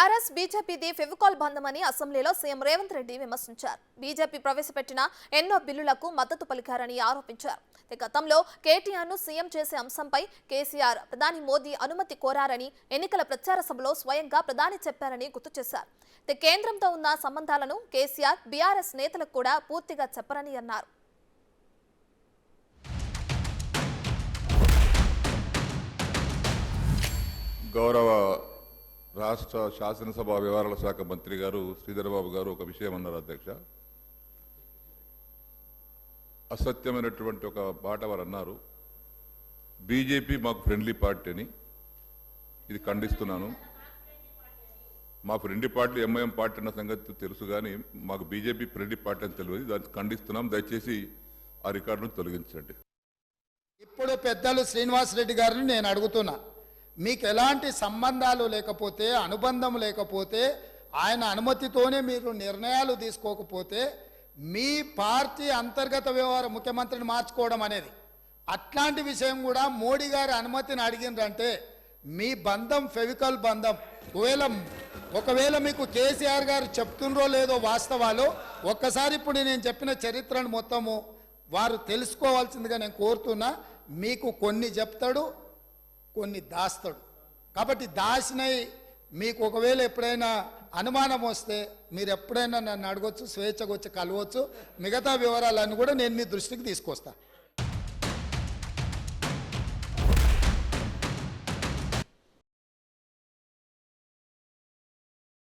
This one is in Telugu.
బీఆర్ఎస్ బీజేపీది ఫెవికాల్ బంధమని అసెంబ్లీలో సీఎం రేవంత్ రెడ్డి విమర్శించారు. బీజేపీ ప్రవేశపెట్టిన ఎన్నో బిల్లులకు మద్దతు పలికారని ఆరోపించారు. గతంలో కేటీఆర్ను సీఎం చేసే అంశంపై కేసీఆర్ ప్రధాని మోదీ అనుమతి కోరారని ఎన్నికల ప్రచార సభలో స్వయంగా ప్రధాని చెప్పారని గుర్తు చేశారు. కేంద్రంతో ఉన్న సంబంధాలను కేసీఆర్ బీఆర్ఎస్ నేతలకు కూడా పూర్తిగా చెప్పరని అన్నారు. గౌరవ రాష్ట్ర శాసనసభ వ్యవహారాల శాఖ మంత్రి గారు శ్రీధరబాబు గారు ఒక విషయం అన్నారు. అధ్యక్ష, అసత్యమైనటువంటి ఒక మాట వారు అన్నారు. బీజేపీ మాకు ఫ్రెండ్లీ పార్టీ అని. ఇది ఖండిస్తున్నాను. మా ఫ్రెండ్లీ పార్టీ ఎంఐఎం పార్టీ అన్న సంగతి తెలుసు, కానీ మాకు బీజేపీ ఫ్రెండ్లీ పార్టీ అని తెలియదు. దాన్ని ఖండిస్తున్నాం. దయచేసి ఆ రికార్డును తొలగించండి. ఇప్పుడు పెద్దలు శ్రీనివాసరెడ్డి గారిని నేను అడుగుతున్నా, మీకు ఎలాంటి సంబంధాలు లేకపోతే, అనుబంధం లేకపోతే, ఆయన అనుమతితోనే మీరు నిర్ణయాలు తీసుకోకపోతే మీ పార్టీ అంతర్గత వ్యవహారం ముఖ్యమంత్రిని మార్చుకోవడం అనేది, అట్లాంటి విషయం కూడా మోడీ గారి అనుమతిని అడిగిందంటే మీ బంధం ఫెవికల్ బంధం. ఒకవేళ మీకు కేసీఆర్ గారు చెప్తుండ్రో లేదో వాస్తవాలు ఒక్కసారి ఇప్పుడు నేను చెప్పిన చరిత్రను మొత్తము వారు తెలుసుకోవాల్సిందిగా నేను కోరుతున్నా. మీకు కొన్ని చెప్తాడు, కొన్ని దాస్తాడు. కాబట్టి దాసినై మీకు ఒకవేళ ఎప్పుడైనా అనుమానం వస్తే మీరు ఎప్పుడైనా నన్ను అడగొచ్చు, స్వేచ్ఛగా వచ్చి కలవచ్చు. మిగతా వివరాలన్నీ కూడా నేను మీ దృష్టికి తీసుకొస్తాను.